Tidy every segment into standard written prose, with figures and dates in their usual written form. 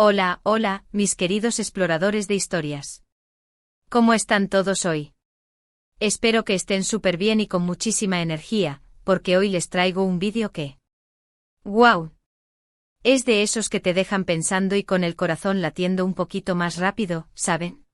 Hola, hola, mis queridos exploradores de historias. ¿Cómo están todos hoy? Espero que estén súper bien y con muchísima energía, porque hoy les traigo un vídeo que... ¡Wow! Es de esos que te dejan pensando y con el corazón latiendo un poquito más rápido, ¿saben?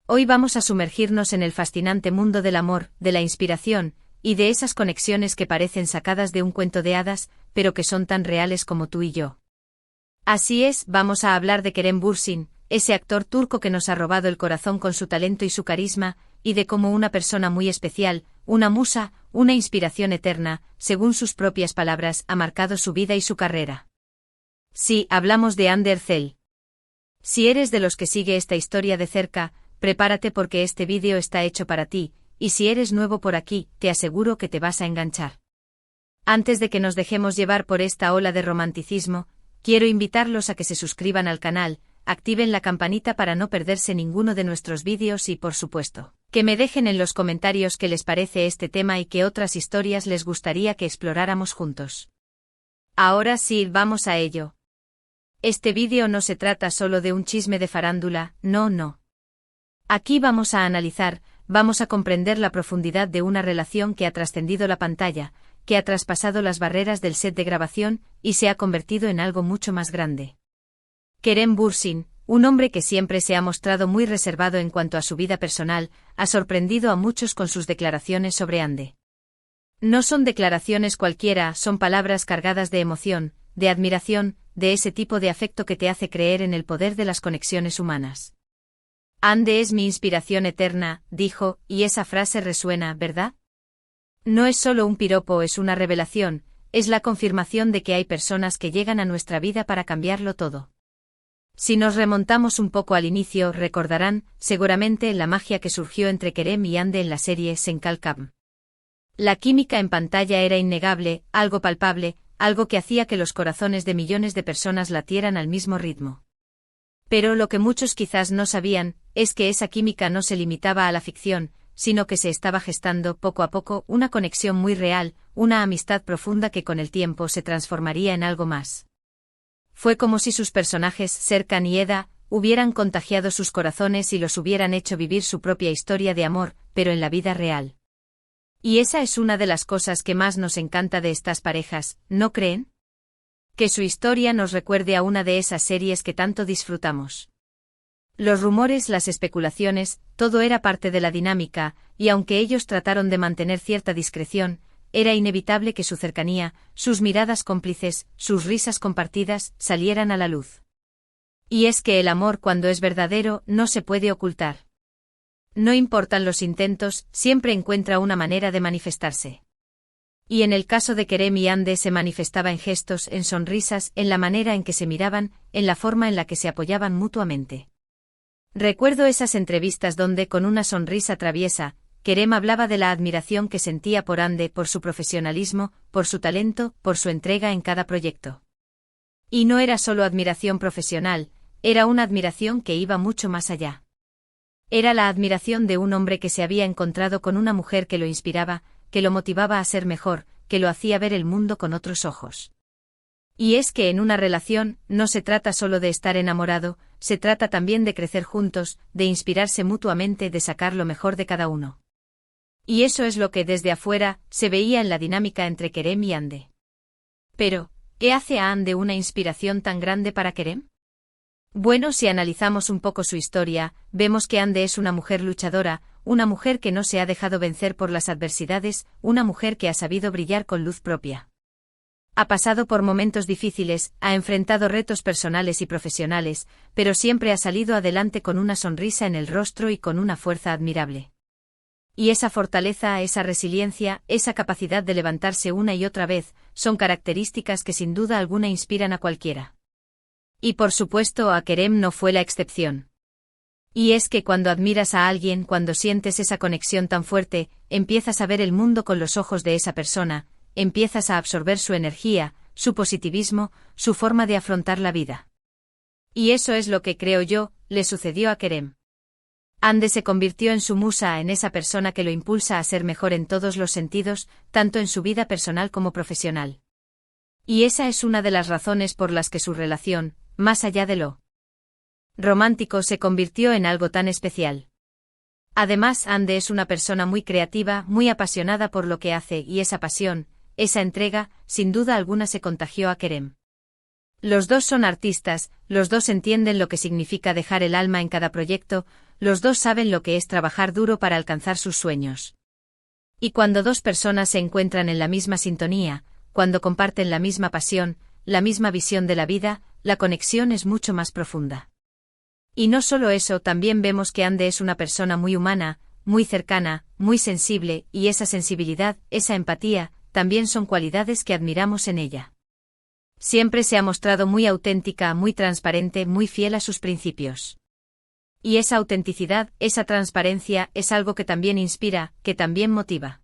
Hoy vamos a sumergirnos en el fascinante mundo del amor, de la inspiración, y de esas conexiones que parecen sacadas de un cuento de hadas, pero que son tan reales como tú y yo. Así es, vamos a hablar de Kerem Bürsin, ese actor turco que nos ha robado el corazón con su talento y su carisma, y de cómo una persona muy especial, una musa, una inspiración eterna, según sus propias palabras, ha marcado su vida y su carrera. Sí, hablamos de Hande Erçel. Si eres de los que sigue esta historia de cerca, prepárate porque este vídeo está hecho para ti, y si eres nuevo por aquí, te aseguro que te vas a enganchar. Antes de que nos dejemos llevar por esta ola de romanticismo, quiero invitarlos a que se suscriban al canal, activen la campanita para no perderse ninguno de nuestros vídeos y, por supuesto, que me dejen en los comentarios qué les parece este tema y qué otras historias les gustaría que exploráramos juntos. Ahora sí, vamos a ello. Este vídeo no se trata solo de un chisme de farándula, no. Aquí vamos a analizar, vamos a comprender la profundidad de una relación que ha trascendido la pantalla, que ha traspasado las barreras del set de grabación y se ha convertido en algo mucho más grande. Kerem Bürsin, un hombre que siempre se ha mostrado muy reservado en cuanto a su vida personal, ha sorprendido a muchos con sus declaraciones sobre Hande. No son declaraciones cualquiera, son palabras cargadas de emoción, de admiración, de ese tipo de afecto que te hace creer en el poder de las conexiones humanas. Hande es mi inspiración eterna, dijo, y esa frase resuena, ¿verdad? No es solo un piropo, es una revelación, es la confirmación de que hay personas que llegan a nuestra vida para cambiarlo todo. Si nos remontamos un poco al inicio, recordarán, seguramente, la magia que surgió entre Kerem y Hande en la serie Senkalkam. La química en pantalla era innegable, algo palpable, algo que hacía que los corazones de millones de personas latieran al mismo ritmo. Pero lo que muchos quizás no sabían, es que esa química no se limitaba a la ficción, sino que se estaba gestando poco a poco una conexión muy real, una amistad profunda que con el tiempo se transformaría en algo más. Fue como si sus personajes, Serkan y Eda, hubieran contagiado sus corazones y los hubieran hecho vivir su propia historia de amor, pero en la vida real. Y esa es una de las cosas que más nos encanta de estas parejas, ¿no creen? Que su historia nos recuerde a una de esas series que tanto disfrutamos. Los rumores, las especulaciones, todo era parte de la dinámica, y aunque ellos trataron de mantener cierta discreción, era inevitable que su cercanía, sus miradas cómplices, sus risas compartidas, salieran a la luz. Y es que el amor, cuando es verdadero, no se puede ocultar. No importan los intentos, siempre encuentra una manera de manifestarse. Y en el caso de Kerem y Hande se manifestaba en gestos, en sonrisas, en la manera en que se miraban, en la forma en la que se apoyaban mutuamente. Recuerdo esas entrevistas donde, con una sonrisa traviesa, Kerem hablaba de la admiración que sentía por Hande, por su profesionalismo, por su talento, por su entrega en cada proyecto. Y no era solo admiración profesional, era una admiración que iba mucho más allá. Era la admiración de un hombre que se había encontrado con una mujer que lo inspiraba, que lo motivaba a ser mejor, que lo hacía ver el mundo con otros ojos. Y es que en una relación, no se trata solo de estar enamorado, se trata también de crecer juntos, de inspirarse mutuamente, de sacar lo mejor de cada uno. Y eso es lo que desde afuera, se veía en la dinámica entre Kerem y Hande. Pero, ¿qué hace a Hande una inspiración tan grande para Kerem? Bueno, si analizamos un poco su historia, vemos que Hande es una mujer luchadora, una mujer que no se ha dejado vencer por las adversidades, una mujer que ha sabido brillar con luz propia. Ha pasado por momentos difíciles, ha enfrentado retos personales y profesionales, pero siempre ha salido adelante con una sonrisa en el rostro y con una fuerza admirable. Y esa fortaleza, esa resiliencia, esa capacidad de levantarse una y otra vez, son características que sin duda alguna inspiran a cualquiera. Y por supuesto a Kerem no fue la excepción. Y es que cuando admiras a alguien, cuando sientes esa conexión tan fuerte, empiezas a ver el mundo con los ojos de esa persona, empiezas a absorber su energía, su positivismo, su forma de afrontar la vida. Y eso es lo que creo yo, le sucedió a Kerem. Hande se convirtió en su musa, en esa persona que lo impulsa a ser mejor en todos los sentidos, tanto en su vida personal como profesional. Y esa es una de las razones por las que su relación, más allá de lo romántico se convirtió en algo tan especial. Además, Ande es una persona muy creativa, muy apasionada por lo que hace y esa pasión, esa entrega, sin duda alguna se contagió a Kerem. Los dos son artistas, los dos entienden lo que significa dejar el alma en cada proyecto, los dos saben lo que es trabajar duro para alcanzar sus sueños. Y cuando dos personas se encuentran en la misma sintonía, cuando comparten la misma pasión, la misma visión de la vida, la conexión es mucho más profunda. Y no solo eso, también vemos que Ande es una persona muy humana, muy cercana, muy sensible, y esa sensibilidad, esa empatía, también son cualidades que admiramos en ella. Siempre se ha mostrado muy auténtica, muy transparente, muy fiel a sus principios. Y esa autenticidad, esa transparencia, es algo que también inspira, que también motiva.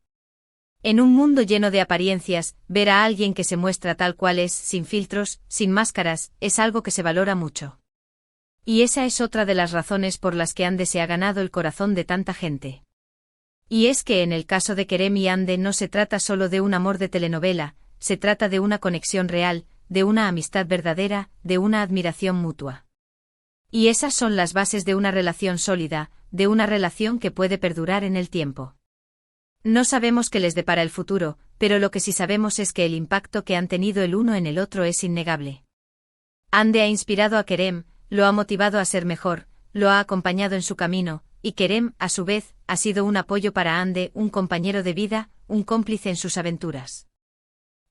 En un mundo lleno de apariencias, ver a alguien que se muestra tal cual es, sin filtros, sin máscaras, es algo que se valora mucho. Y esa es otra de las razones por las que Ande se ha ganado el corazón de tanta gente. Y es que en el caso de Kerem y Ande no se trata solo de un amor de telenovela, se trata de una conexión real, de una amistad verdadera, de una admiración mutua. Y esas son las bases de una relación sólida, de una relación que puede perdurar en el tiempo. No sabemos qué les depara el futuro, pero lo que sí sabemos es que el impacto que han tenido el uno en el otro es innegable. Ande ha inspirado a Kerem, lo ha motivado a ser mejor, lo ha acompañado en su camino, y Kerem, a su vez, ha sido un apoyo para Ande, un compañero de vida, un cómplice en sus aventuras.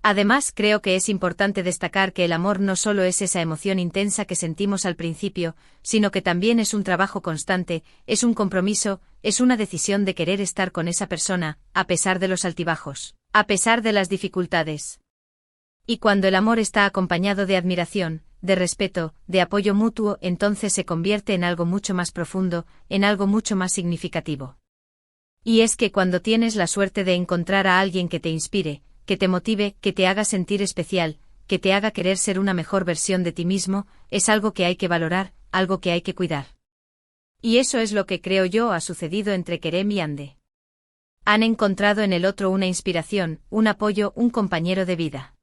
Además, creo que es importante destacar que el amor no solo es esa emoción intensa que sentimos al principio, sino que también es un trabajo constante, es un compromiso, es una decisión de querer estar con esa persona, a pesar de los altibajos, a pesar de las dificultades. Y cuando el amor está acompañado de admiración, de respeto, de apoyo mutuo, entonces se convierte en algo mucho más profundo, en algo mucho más significativo. Y es que cuando tienes la suerte de encontrar a alguien que te inspire, que te motive, que te haga sentir especial, que te haga querer ser una mejor versión de ti mismo, es algo que hay que valorar, algo que hay que cuidar. Y eso es lo que creo yo ha sucedido entre Kerem y Ande. Han encontrado en el otro una inspiración, un apoyo, un compañero de vida.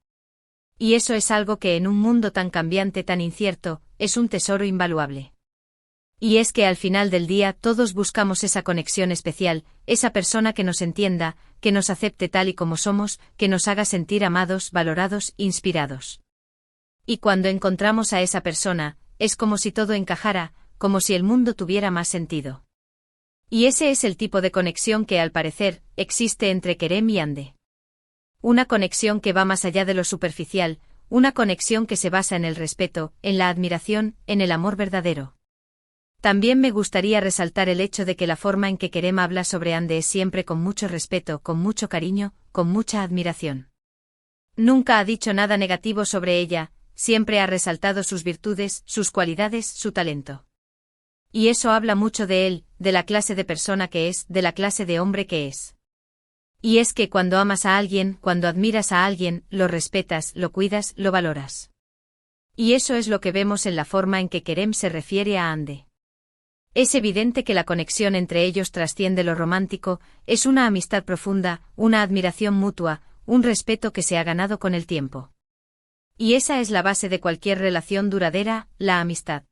Y eso es algo que en un mundo tan cambiante, tan incierto, es un tesoro invaluable. Y es que al final del día todos buscamos esa conexión especial, esa persona que nos entienda, que nos acepte tal y como somos, que nos haga sentir amados, valorados, inspirados. Y cuando encontramos a esa persona, es como si todo encajara, como si el mundo tuviera más sentido. Y ese es el tipo de conexión que al parecer existe entre Kerem y Ande. Una conexión que va más allá de lo superficial, una conexión que se basa en el respeto, en la admiración, en el amor verdadero. También me gustaría resaltar el hecho de que la forma en que Kerem habla sobre Ande es siempre con mucho respeto, con mucho cariño, con mucha admiración. Nunca ha dicho nada negativo sobre ella, siempre ha resaltado sus virtudes, sus cualidades, su talento. Y eso habla mucho de él, de la clase de persona que es, de la clase de hombre que es. Y es que cuando amas a alguien, cuando admiras a alguien, lo respetas, lo cuidas, lo valoras. Y eso es lo que vemos en la forma en que Kerem se refiere a Ande. Es evidente que la conexión entre ellos trasciende lo romántico, es una amistad profunda, una admiración mutua, un respeto que se ha ganado con el tiempo. Y esa es la base de cualquier relación duradera, la amistad.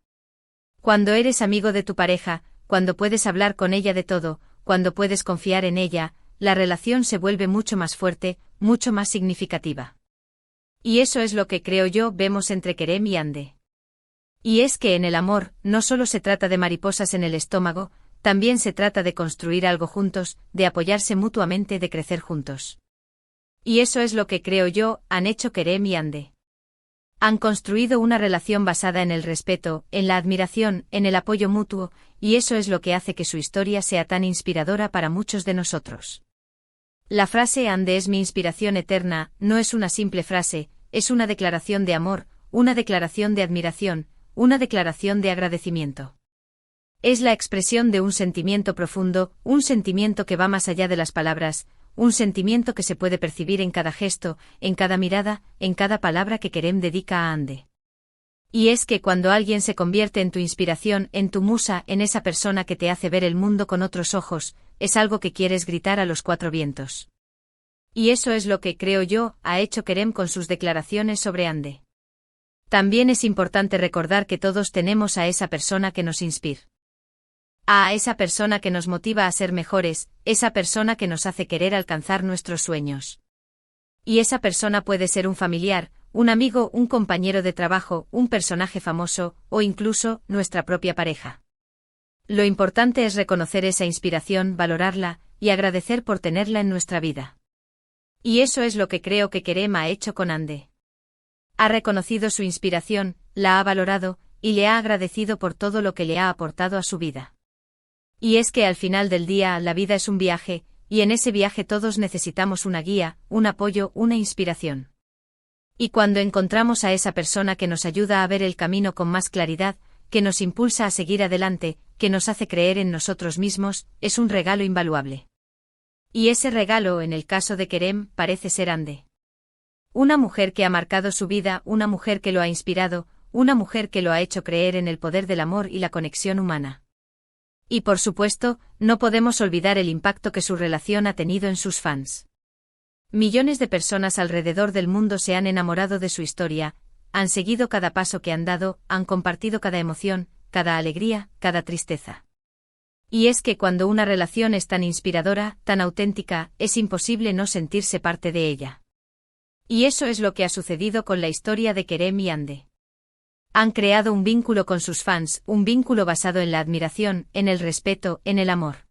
Cuando eres amigo de tu pareja, cuando puedes hablar con ella de todo, cuando puedes confiar en ella, la relación se vuelve mucho más fuerte, mucho más significativa. Y eso es lo que creo yo vemos entre Kerem y Ande. Y es que en el amor, no solo se trata de mariposas en el estómago, también se trata de construir algo juntos, de apoyarse mutuamente, de crecer juntos. Y eso es lo que creo yo han hecho Kerem y Ande. Han construido una relación basada en el respeto, en la admiración, en el apoyo mutuo, y eso es lo que hace que su historia sea tan inspiradora para muchos de nosotros. La frase Ande es mi inspiración eterna no es una simple frase, es una declaración de amor, una declaración de admiración, una declaración de agradecimiento. Es la expresión de un sentimiento profundo, un sentimiento que va más allá de las palabras, un sentimiento que se puede percibir en cada gesto, en cada mirada, en cada palabra que Kerem dedica a Ande. Y es que cuando alguien se convierte en tu inspiración, en tu musa, en esa persona que te hace ver el mundo con otros ojos, es algo que quieres gritar a los cuatro vientos. Y eso es lo que creo yo ha hecho Kerem con sus declaraciones sobre Ande. También es importante recordar que todos tenemos a esa persona que nos inspira. A esa persona que nos motiva a ser mejores, esa persona que nos hace querer alcanzar nuestros sueños. Y esa persona puede ser un familiar, un amigo, un compañero de trabajo, un personaje famoso, o incluso nuestra propia pareja. Lo importante es reconocer esa inspiración, valorarla, y agradecer por tenerla en nuestra vida. Y eso es lo que creo que Kerem ha hecho con Ande. Ha reconocido su inspiración, la ha valorado, y le ha agradecido por todo lo que le ha aportado a su vida. Y es que al final del día la vida es un viaje, y en ese viaje todos necesitamos una guía, un apoyo, una inspiración. Y cuando encontramos a esa persona que nos ayuda a ver el camino con más claridad, que nos impulsa a seguir adelante, que nos hace creer en nosotros mismos, es un regalo invaluable. Y ese regalo, en el caso de Kerem, parece ser Ande. Una mujer que ha marcado su vida, una mujer que lo ha inspirado, una mujer que lo ha hecho creer en el poder del amor y la conexión humana. Y por supuesto, no podemos olvidar el impacto que su relación ha tenido en sus fans. Millones de personas alrededor del mundo se han enamorado de su historia, han seguido cada paso que han dado, han compartido cada emoción, cada alegría, cada tristeza. Y es que cuando una relación es tan inspiradora, tan auténtica, es imposible no sentirse parte de ella. Y eso es lo que ha sucedido con la historia de Kerem y Ande. Han creado un vínculo con sus fans, un vínculo basado en la admiración, en el respeto, en el amor.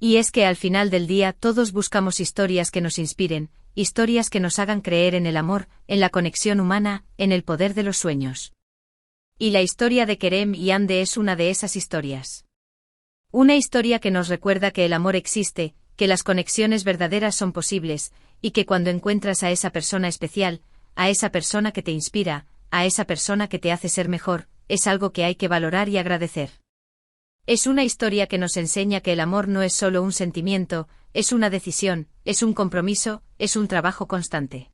Y es que al final del día todos buscamos historias que nos inspiren, historias que nos hagan creer en el amor, en la conexión humana, en el poder de los sueños. Y la historia de Kerem y Ande es una de esas historias. Una historia que nos recuerda que el amor existe, que las conexiones verdaderas son posibles, y que cuando encuentras a esa persona especial, a esa persona que te inspira, a esa persona que te hace ser mejor, es algo que hay que valorar y agradecer. Es una historia que nos enseña que el amor no es solo un sentimiento, es una decisión, es un compromiso, es un trabajo constante.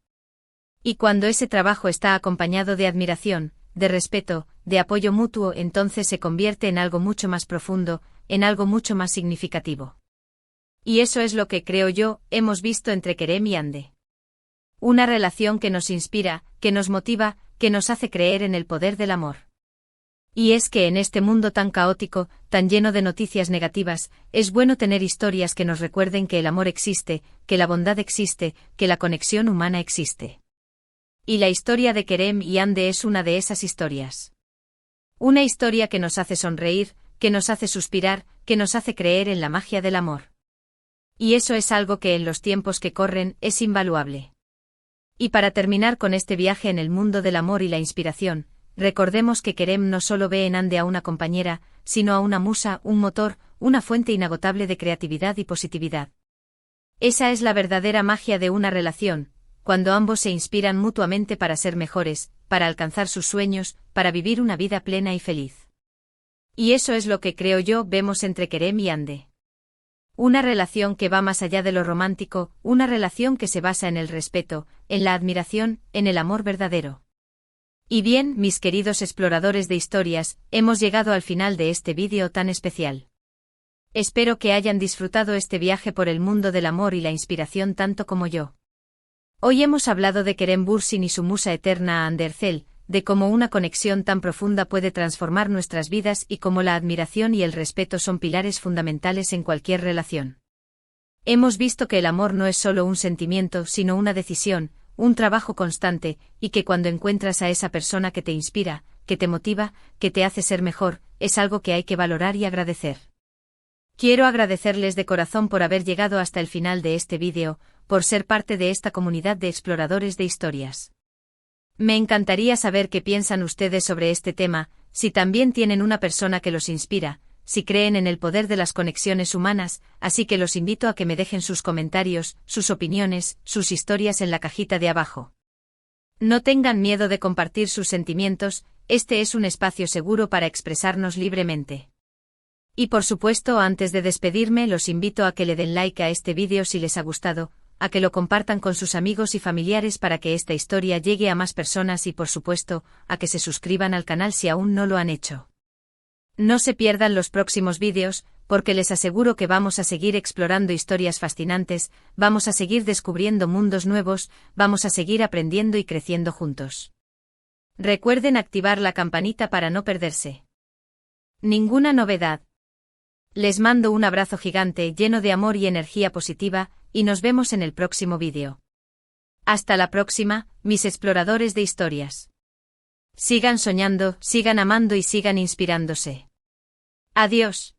Y cuando ese trabajo está acompañado de admiración, de respeto, de apoyo mutuo, entonces se convierte en algo mucho más profundo, en algo mucho más significativo. Y eso es lo que creo yo, hemos visto entre Kerem y Ande. Una relación que nos inspira, que nos motiva, que nos hace creer en el poder del amor. Y es que en este mundo tan caótico, tan lleno de noticias negativas, es bueno tener historias que nos recuerden que el amor existe, que la bondad existe, que la conexión humana existe. Y la historia de Kerem y Ande es una de esas historias. Una historia que nos hace sonreír, que nos hace suspirar, que nos hace creer en la magia del amor. Y eso es algo que en los tiempos que corren es invaluable. Y para terminar con este viaje en el mundo del amor y la inspiración, recordemos que Kerem no solo ve en Ande a una compañera, sino a una musa, un motor, una fuente inagotable de creatividad y positividad. Esa es la verdadera magia de una relación, cuando ambos se inspiran mutuamente para ser mejores, para alcanzar sus sueños, para vivir una vida plena y feliz. Y eso es lo que creo yo vemos entre Kerem y Ande. Una relación que va más allá de lo romántico, una relación que se basa en el respeto, en la admiración, en el amor verdadero. Y bien, mis queridos exploradores de historias, hemos llegado al final de este vídeo tan especial. Espero que hayan disfrutado este viaje por el mundo del amor y la inspiración tanto como yo. Hoy hemos hablado de Kerem Bürsin y su musa eterna Ande Erçel, de cómo una conexión tan profunda puede transformar nuestras vidas y cómo la admiración y el respeto son pilares fundamentales en cualquier relación. Hemos visto que el amor no es solo un sentimiento, sino una decisión, un trabajo constante, y que cuando encuentras a esa persona que te inspira, que te motiva, que te hace ser mejor, es algo que hay que valorar y agradecer. Quiero agradecerles de corazón por haber llegado hasta el final de este vídeo, por ser parte de esta comunidad de exploradores de historias. Me encantaría saber qué piensan ustedes sobre este tema, si también tienen una persona que los inspira, si creen en el poder de las conexiones humanas, así que los invito a que me dejen sus comentarios, sus opiniones, sus historias en la cajita de abajo. No tengan miedo de compartir sus sentimientos, este es un espacio seguro para expresarnos libremente. Y por supuesto, antes de despedirme, los invito a que le den like a este vídeo si les ha gustado, a que lo compartan con sus amigos y familiares para que esta historia llegue a más personas y por supuesto, a que se suscriban al canal si aún no lo han hecho. No se pierdan los próximos vídeos, porque les aseguro que vamos a seguir explorando historias fascinantes, vamos a seguir descubriendo mundos nuevos, vamos a seguir aprendiendo y creciendo juntos. Recuerden activar la campanita para no perderse ninguna novedad. Les mando un abrazo gigante lleno de amor y energía positiva, y nos vemos en el próximo vídeo. Hasta la próxima, mis exploradores de historias. Sigan soñando, sigan amando y sigan inspirándose. Adiós.